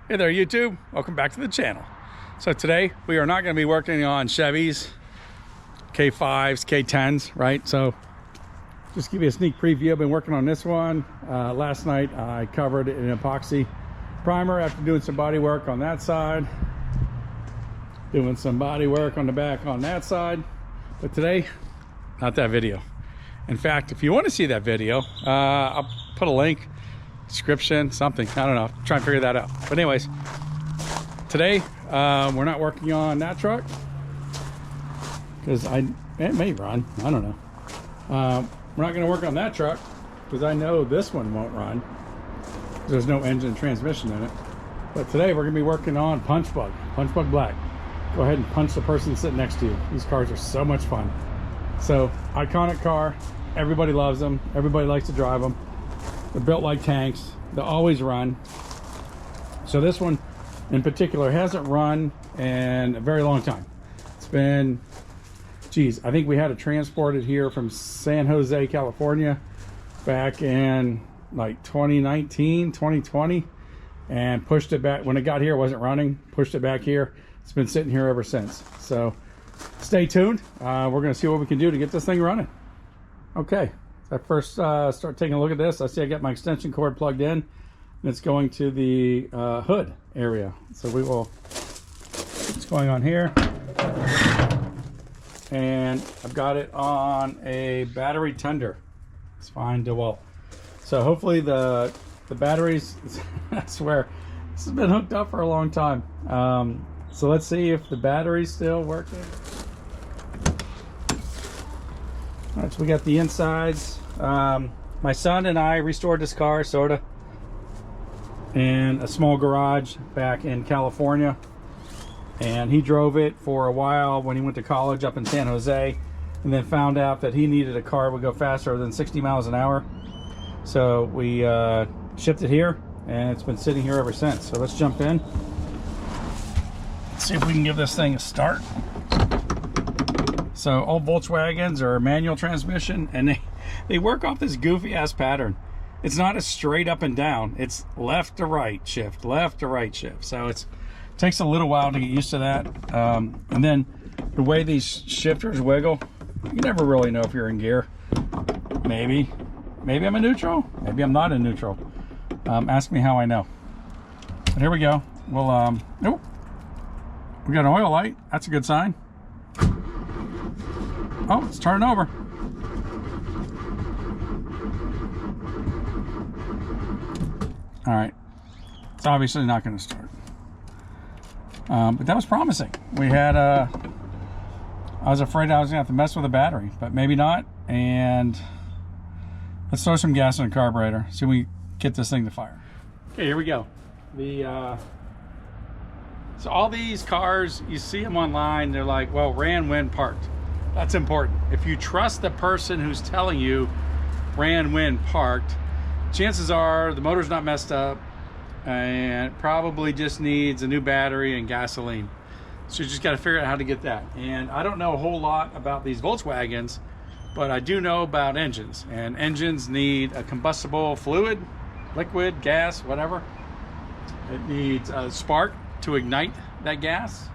Hey there YouTube, welcome back to the channel. So today we are not going to be working on Chevys, K5s, K10s, right? So just give you a sneak preview. I've been working on this one. Last night I covered an epoxy primer after doing some body work on that side. Doing some body work on the back on that side. But today, not that video. In fact, if you want to see that video, I'll put a link, description, something, I don't know, try and figure that out. But anyways, today we're not working on that truck because it may run, I don't know. We're not going to work on that truck because I know this one won't run. There's no engine and transmission in it. But today we're going to be working on Punch Bug Black. Go ahead and punch the person sitting next to you. These cars are so much fun. So iconic car, everybody loves them, everybody likes to drive them. They're built like tanks. They always run. So this one in particular hasn't run in a very long time. It's been, geez, I think we had it transported here from San Jose, California back in like 2019, 2020, and pushed it back. When it got here, it wasn't running. Pushed it back here. It's been sitting here ever since. So stay tuned. We're going to see what we can do to get this thing running. Okay. I first start taking a look at this. I see I got my extension cord plugged in, and it's going to the hood area. So we will, what's going on here, and I've got it on a battery tender. It's fine, DeWalt. So hopefully the batteries, I swear, this has been hooked up for a long time. So let's see if the battery's still working. All right, so we got the insides. My son and I restored this car, sorta, in a small garage back in California, and he drove it for a while when he went to college up in San Jose, and then found out that he needed a car that would go faster than 60 miles an hour. So we shipped it here, and it's been sitting here ever since. So let's jump in. Let's see if we can give this thing a start. So all Volkswagens are manual transmission, and they work off this goofy ass pattern. It's not a straight up and down. It's left to right shift, left to right shift. So it takes a little while to get used to that. And then the way these shifters wiggle, you never really know if you're in gear. Maybe I'm in neutral. Maybe I'm not in neutral. Ask me how I know. But here we go. We'll nope. We got an oil light. That's a good sign. Oh, it's turning over. All right. It's obviously not going to start. But that was promising. We had I was afraid I was going to have to mess with the battery, but maybe not. And let's throw some gas in the carburetor, see if we get this thing to fire. Okay, here we go. So all these cars, you see them online, they're like, well, ran when parked. That's important. If you trust the person who's telling you ran when parked, chances are the motor's not messed up and probably just needs a new battery and gasoline. So you just got to figure out how to get that. And I don't know a whole lot about these Volkswagens, but I do know about engines. And engines need a combustible fluid, liquid, gas, whatever. It needs a spark to ignite that gas,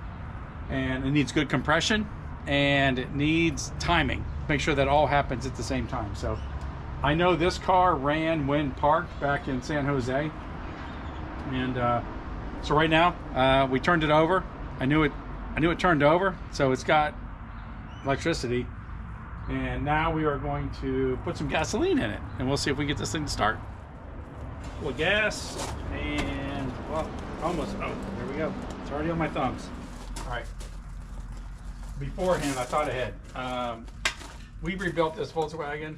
and it needs good compression, and it needs timing. Make sure that all happens at the same time. So I know this car ran when parked back in San Jose, and so right now we turned it over. I knew it turned over, so it's got electricity, and now we are going to put some gasoline in it, and we'll see if we get this thing to start. A little gas, and well, almost. Oh, there we go. It's already on my thumbs. All right. Beforehand, I thought ahead. We rebuilt this Volkswagen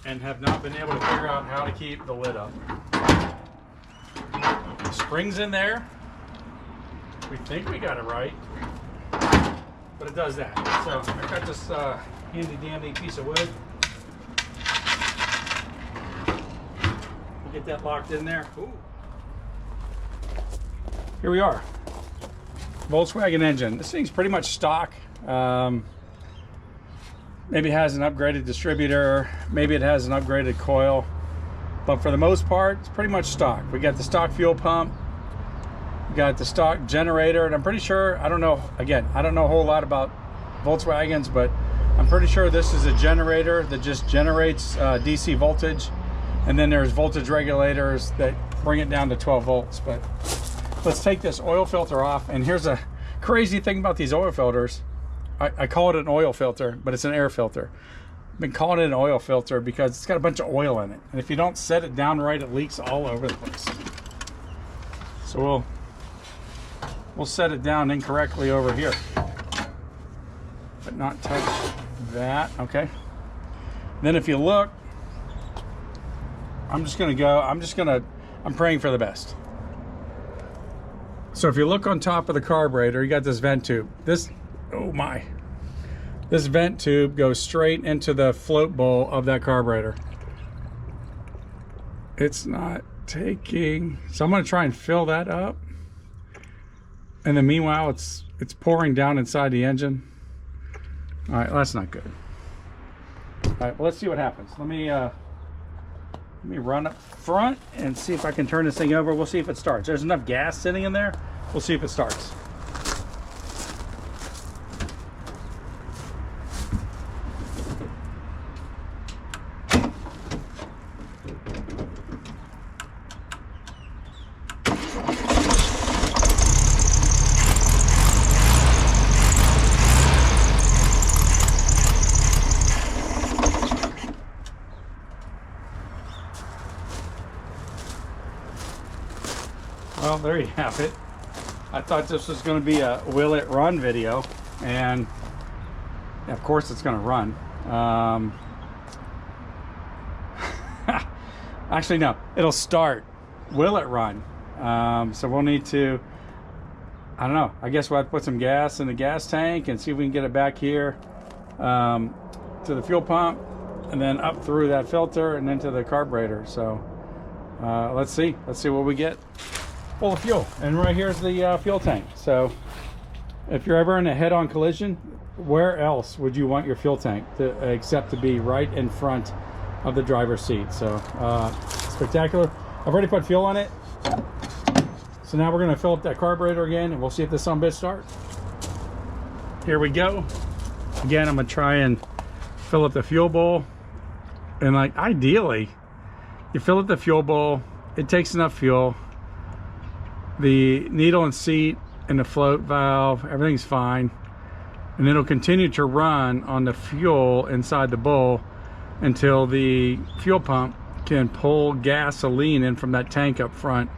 and have not been able to figure out how to keep the lid up. The spring's in there. We think we got it right, but it does that. So I got this handy dandy piece of wood. We'll get that locked in there. Ooh. Here we are. Volkswagen engine. This thing's pretty much stock. Maybe it has an upgraded distributor, maybe it has an upgraded coil, but for the most part, it's pretty much stock. We got the stock fuel pump, We got the stock generator, and I'm pretty sure, I don't know, again, I don't know a whole lot about Volkswagens, but I'm pretty sure this is a generator that just generates DC voltage, and then there's voltage regulators that bring it down to 12 volts. But let's take this oil filter off. And here's a crazy thing about these oil filters. I call it an oil filter, but it's an air filter. I've been calling it an oil filter because it's got a bunch of oil in it, and if you don't set it down right, it leaks all over the place. So we'll set it down incorrectly over here, but not touch that. Okay, then if you look, I'm praying for the best. So if you look on top of the carburetor, you got this vent tube. This vent tube goes straight into the float bowl of that carburetor. It's not taking, so I'm going to try and fill that up, and then meanwhile it's pouring down inside the engine. All right, well, that's not good. All right, well, let's see what happens. Let me run up front and see if I can turn this thing over. We'll see if it starts. There's enough gas sitting in there. We'll see if it starts. Well, there you have it. I thought this was going to be a will it run video, and of course it's going to run. Actually, no, it'll start. Will it run? So we'll need to, I don't know, I guess we'll have to put some gas in the gas tank and see if we can get it back here to the fuel pump, and then up through that filter and into the carburetor. So let's see what we get. Full of fuel, and right here's the fuel tank. So if you're ever in a head-on collision, where else would you want your fuel tank except to be right in front of the driver's seat? So spectacular. I've already put fuel on it, so now we're going to fill up that carburetor again, and we'll see if this son of a bitch starts. Here we go again. I'm going to try and fill up the fuel bowl, and like ideally you fill up the fuel bowl, it takes enough fuel. The needle and seat and the float valve, everything's fine, and it'll continue to run on the fuel inside the bowl until the fuel pump can pull gasoline in from that tank up front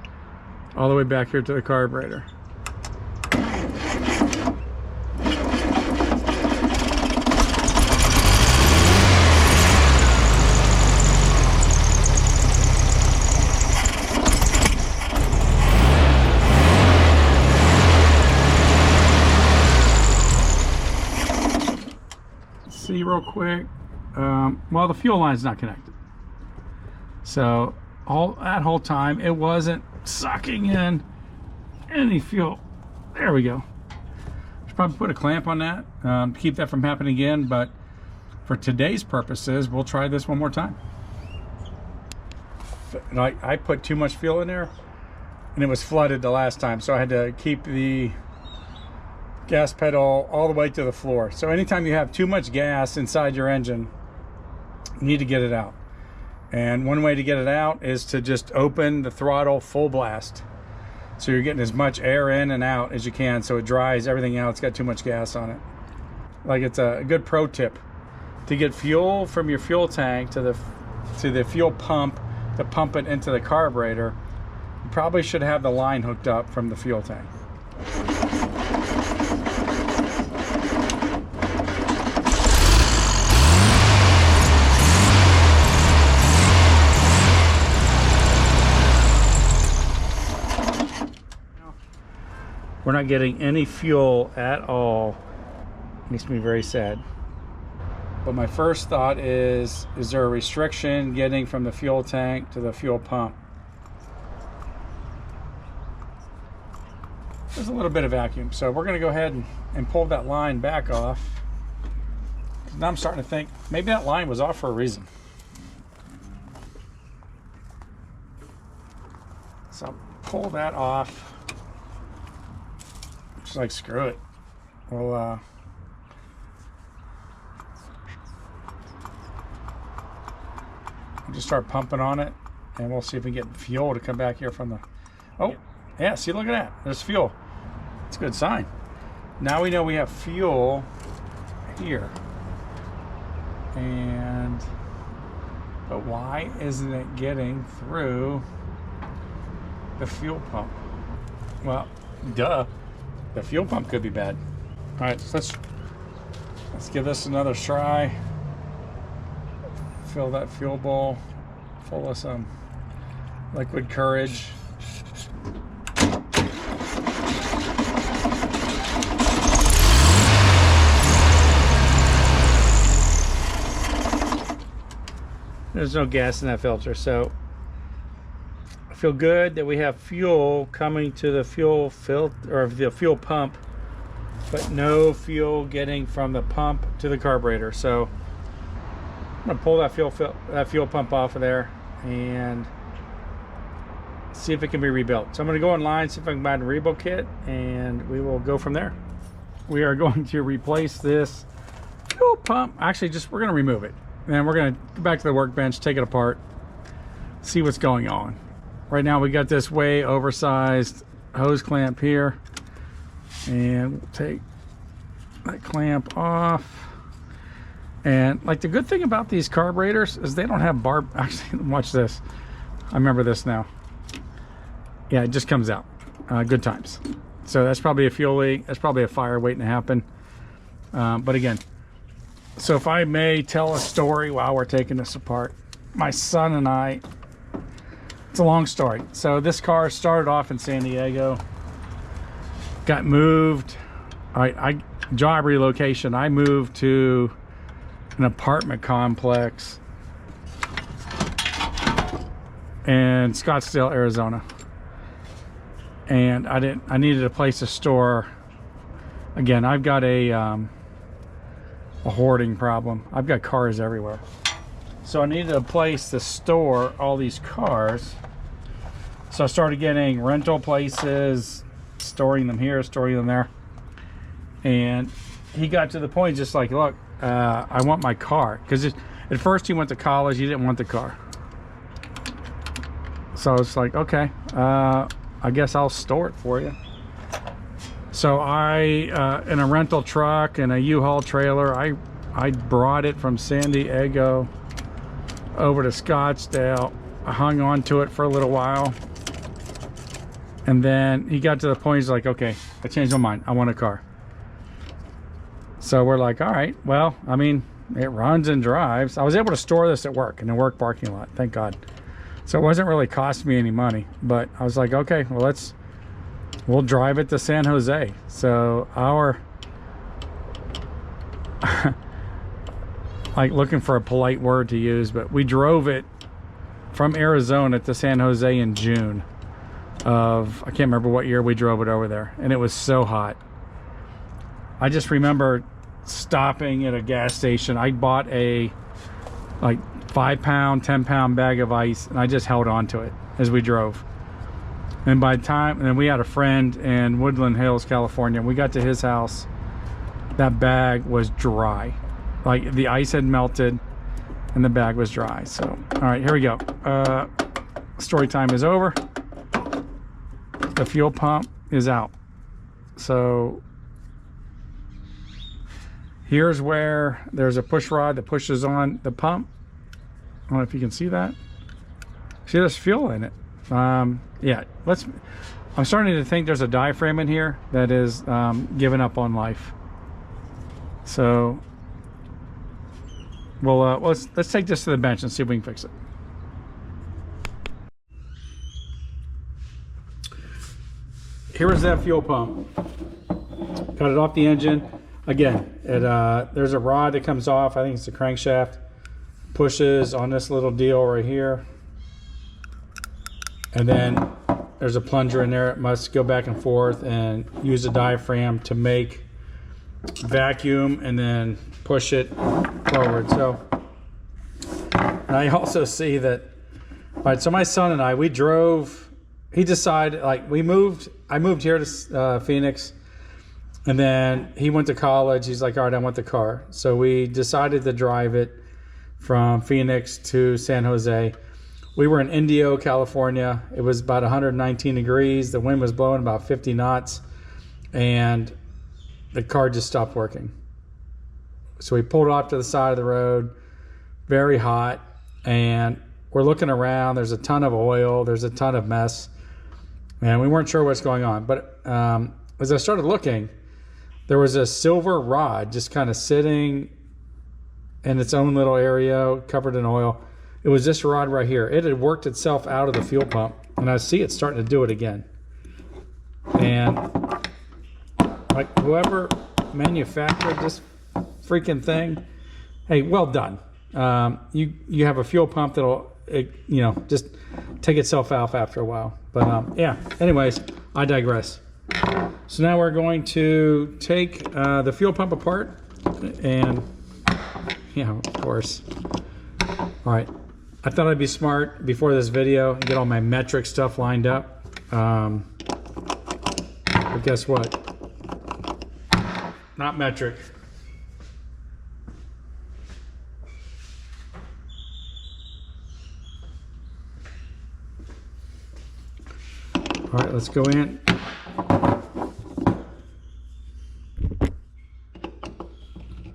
all the way back here to the carburetor. See real quick. Well, the fuel line's not connected, so that whole time it wasn't sucking in any fuel. There we go. Should probably put a clamp on that to keep that from happening again, but for today's purposes we'll try this one more time. And I put too much fuel in there and it was flooded the last time, so I had to keep the gas pedal all the way to the floor. So anytime you have too much gas inside your engine, you need to get it out. And one way to get it out is to just open the throttle full blast, so you're getting as much air in and out as you can, so it dries everything out. It's got too much gas on it. Like, it's a good pro tip to get fuel from your fuel tank to the fuel pump to pump it into the carburetor. You probably should have the line hooked up from the fuel tank. We're not getting any fuel at all. Makes me very sad. But my first thought is there a restriction getting from the fuel tank to the fuel pump? There's a little bit of vacuum, so we're going to go ahead and pull that line back off. Now I'm starting to think maybe that line was off for a reason. So I'll pull that off. Just like, screw it. We'll just start pumping on it, and we'll see if we can get fuel to come back here from the... Oh, yeah, see, look at that. There's fuel. It's a good sign. Now we know we have fuel here. And... But why isn't it getting through the fuel pump? Well, duh. The fuel pump could be bad. All right, so let's give this another try. Fill that fuel bowl full of some liquid courage. There's no gas in that filter, so I feel good that we have fuel coming to the fuel filter or the fuel pump, but no fuel getting from the pump to the carburetor. So I'm gonna pull that fuel pump off of there and see if it can be rebuilt. So I'm gonna go online, see if I can buy a rebuild kit, and we will go from there. We are going to replace this fuel pump. Actually, we're gonna remove it. And we're gonna go back to the workbench, take it apart, see what's going on. Right now we got this way oversized hose clamp here, and we'll take that clamp off. And like, the good thing about these carburetors is they don't have actually, watch this. I remember this now. Yeah, it just comes out. Good times. So that's probably a fuel leak. That's probably a fire waiting to happen. But again, so if I may tell a story while we're taking this apart, my son and I, it's a long story. So this car started off in San Diego, got moved. Job relocation. I moved to an apartment complex in Scottsdale, Arizona. And I needed a place to store. Again, I've got a hoarding problem. I've got cars everywhere. So I needed a place to store all these cars. So I started getting rental places, storing them here, storing them there. And he got to the point just like, look, I want my car. Because at first he went to college, he didn't want the car. So it's like, okay, I guess I'll store it for you. So in a rental truck and a U-Haul trailer, I brought it from San Diego over to Scottsdale. I hung on to it for a little while. And then he got to the point, he's like, okay, I changed my mind. I want a car. So we're like, all right, well, I mean, it runs and drives. I was able to store this at work, in the work parking lot, thank God. So it wasn't really costing me any money. But I was like, okay, well, we'll drive it to San Jose. So like, looking for a polite word to use, but we drove it from Arizona to San Jose in June of, I can't remember what year we drove it over there, and it was so hot. I just remember stopping at a gas station. I bought a like 5-pound, 10-pound bag of ice, and I just held on to it as we drove. And by the time, and then we had a friend in Woodland Hills, California. We got to his house, that bag was dry. Like, the ice had melted and the bag was dry. So, all right, here we go. Story time is over. The fuel pump is out. So here's where there's a push rod that pushes on the pump. I don't know if you can see that. See, there's fuel in it. Yeah, I'm starting to think there's a diaphragm in here that is giving up on life. So well, let's take this to the bench and see if we can fix it. Here is that fuel pump. Got it off the engine. Again, there's a rod that comes off. I think it's the crankshaft. Pushes on this little deal right here. And then there's a plunger in there. It must go back and forth and use a diaphragm to make vacuum and then push it forward. So, and I also see that, all right, so my son and I, he decided, like, I moved here to Phoenix, And then he went to college. He's like, all right, I want the car. So we decided to drive it from Phoenix to San Jose. We were in Indio, California. It was about 119 degrees. The wind was blowing about 50 knots. And the car just stopped working. So we pulled off to the side of the road, very hot. And we're looking around. There's a ton of oil. There's a ton of mess. And we weren't sure what's going on. But as I started looking, there was a silver rod just kind of sitting in its own little area, covered in oil. It was this rod right here. It had worked itself out of the fuel pump, and I see it starting to do it again. And like whoever manufactured this freaking thing, hey, well done. You have a fuel pump that'll, just take itself out after a while. But yeah, anyways, I digress. So now we're going to take the fuel pump apart, and yeah, of course. All right, I thought I'd be smart before this video and get all my metric stuff lined up. But guess what? Not metric. All right, let's go in.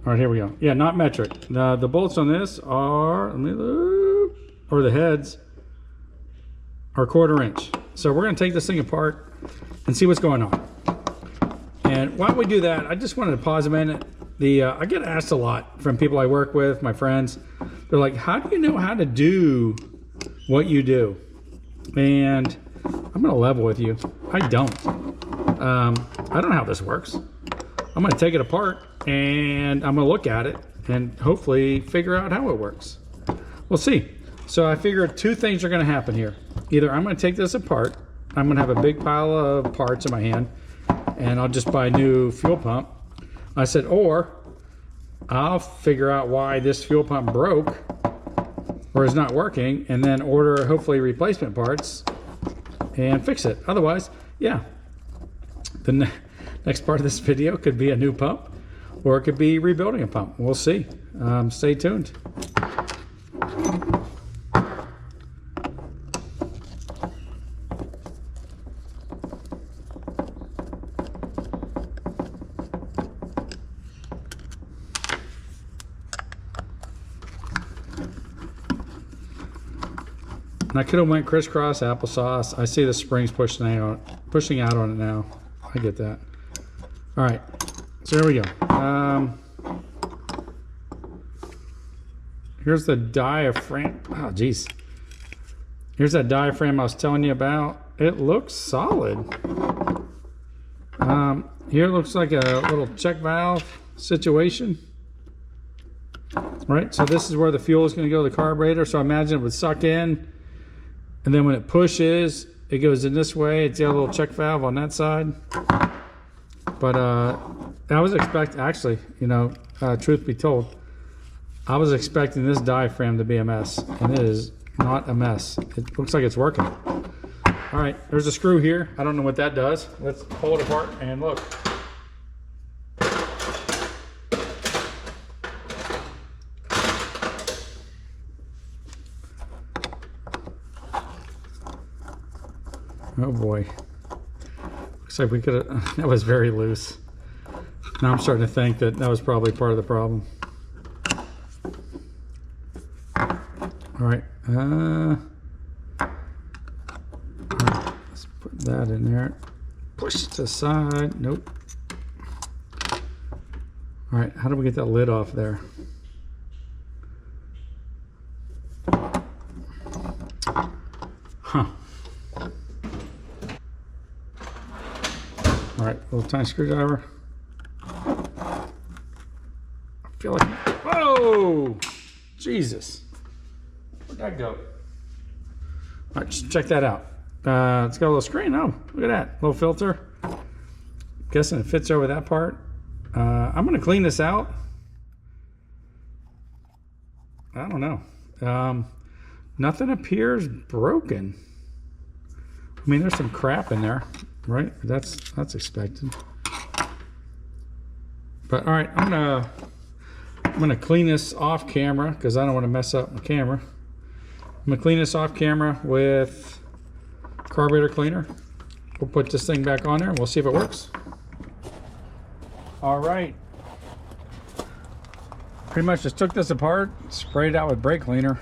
All right, here we go. Yeah, not metric. The bolts on this are, let me look, or the heads are 1/4 inch. So we're going to take this thing apart and see what's going on. And while we do that, I just wanted to pause a minute. I get asked a lot from people I work with, my friends. They're like, how do you know how to do what you do? And I'm going to level with you. I don't. I don't know how this works. I'm going to take it apart and I'm going to look at it and hopefully figure out how it works. We'll see. So I figured 2 things are going to happen here. Either I'm going to take this apart, I'm going to have a big pile of parts in my hand, and I'll just buy a new fuel pump. I said, or I'll figure out why this fuel pump broke or is not working, and then order hopefully replacement parts and fix it. Otherwise, yeah, the next part of this video could be a new pump, or it could be rebuilding a pump. We'll see. Stay tuned. And I could have went crisscross applesauce. I see the springs pushing out on it now. I get that. All right, so there we go. Here's the diaphragm. Oh, geez. Here's that diaphragm I was telling you about. It looks solid. Here it looks like a little check valve situation. Right, so this is where the fuel is going to go to the carburetor. So I imagine it would suck in, and then when it pushes, it goes in this way. It's got a little check valve on that side. But I was expecting, actually, truth be told, I was expecting this diaphragm to be a mess, and it is not a mess. It looks like it's working. All right, there's a screw here. I don't know what that does. Let's pull it apart and look. Oh boy. Looks like we could have, that was very loose. Now I'm starting to think that was probably part of the problem. All right. All right, let's put that in there. Push it to the side. Nope. All right, how do we get that lid off there? Huh. All right, little tiny screwdriver. I feel like, whoa, Jesus. Where'd that go? All right, just check that out. It's got a little screen. Oh, look at that, little filter. Guessing it fits over that part. I'm gonna clean this out. I don't know. Nothing appears broken. I mean, there's some crap in there, right? That's expected. All right, I'm gonna clean this off camera because I don't want to mess up my camera. I'm gonna clean this off camera with carburetor cleaner. We'll put this thing back on there and we'll see if it works. All right. Pretty much just took this apart, sprayed it out with brake cleaner,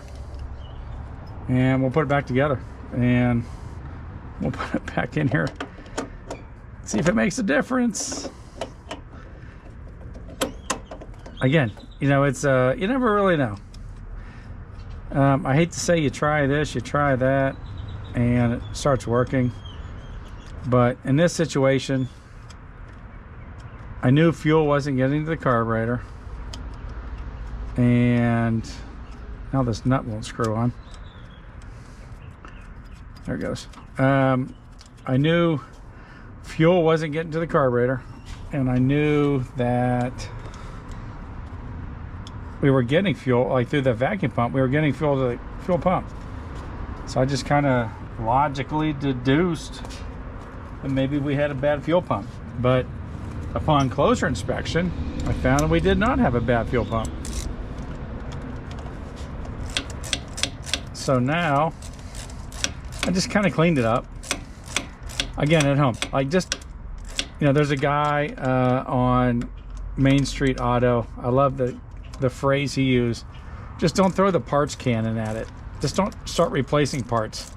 and we'll put it back together. And we'll put it back in here. See if it makes a difference. Again, you know, it's you never really know. I hate to say you try this, you try that, and it starts working. But in this situation, I knew fuel wasn't getting to the carburetor. And now this nut won't screw on. There it goes. I knew fuel wasn't getting to the carburetor, and I knew that we were getting fuel, like through the vacuum pump, we were getting fuel to the fuel pump. So I just kind of logically deduced that maybe we had a bad fuel pump. But upon closer inspection, I found that we did not have a bad fuel pump. So now I just kind of cleaned it up again at home. Like, just, you know, there's a guy on Main Street Auto. I love the phrase he used. Just don't throw the parts cannon at it. Just don't start replacing parts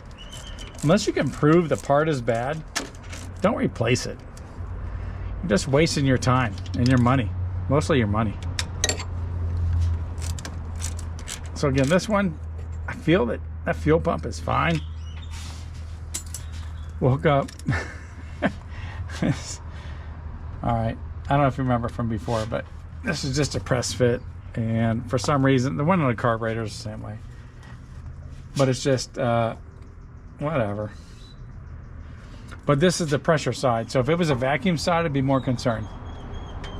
unless you can prove the part is bad. Don't replace it. You're just wasting your time and your money, mostly your money. So again, this one, I feel that fuel pump is fine. We'll hook up. All right, I don't know if you remember from before, but this is just a press fit, and for some reason the one on the carburetor is the same way, but it's just whatever. But this is the pressure side, so if it was a vacuum side, I'd be more concerned.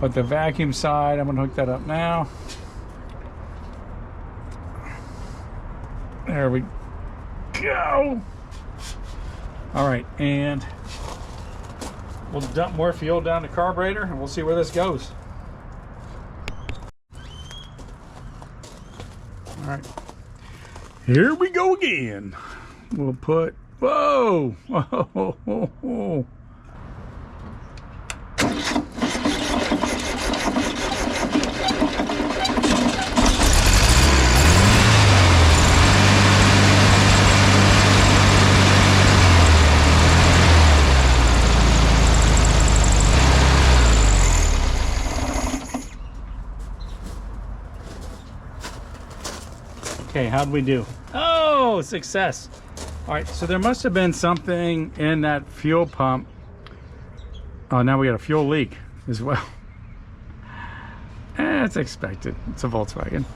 But the vacuum side, I'm gonna hook that up now. There we go. All right, and we'll dump more fuel down the carburetor and we'll see where this goes. All right, here we go again. We'll put, whoa, whoa, whoa, whoa. Okay, how'd we do? Oh, success. All right, so there must have been something in that fuel pump. Oh, now we got a fuel leak as well. It's expected. It's a Volkswagen.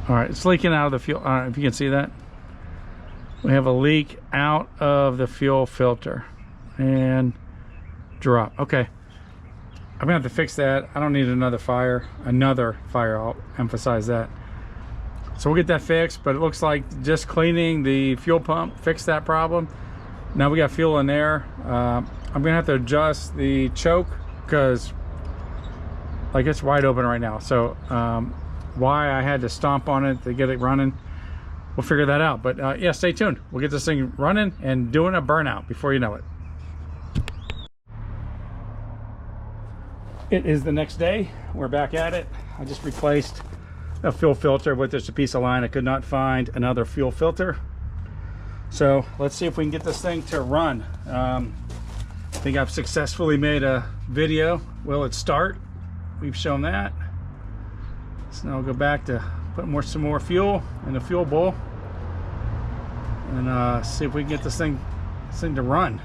All right, it's leaking out of the fuel. All right, if you can see that. We have a leak out of the fuel filter and drop. Okay, I'm gonna have to fix that. I don't need another fire. I'll emphasize that. So we'll get that fixed, but it looks like just cleaning the fuel pump fixed that problem. Now we got fuel in there. I'm gonna have to adjust the choke because like it's wide open right now. So why I had to stomp on it to get it running, we'll figure that out. But yeah, stay tuned. We'll get this thing running and doing a burnout before you know it. It is the next day. We're back at it. I just replaced a fuel filter with just a piece of line. I could not find another fuel filter. So let's see if we can get this thing to run. I think I've successfully made a video. Will it start? We've shown that. So now I'll go back to put some more fuel in the fuel bowl and see if we can get this thing to run,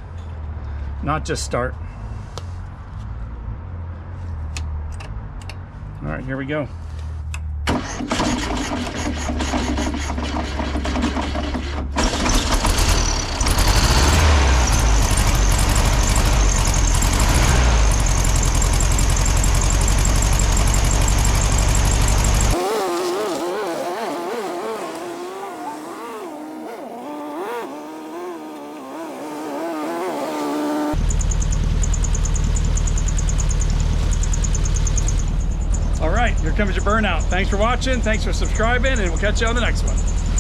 not just start. All right, here we go. Here comes your burnout. Thanks for watching. Thanks for subscribing, and we'll catch you on the next one.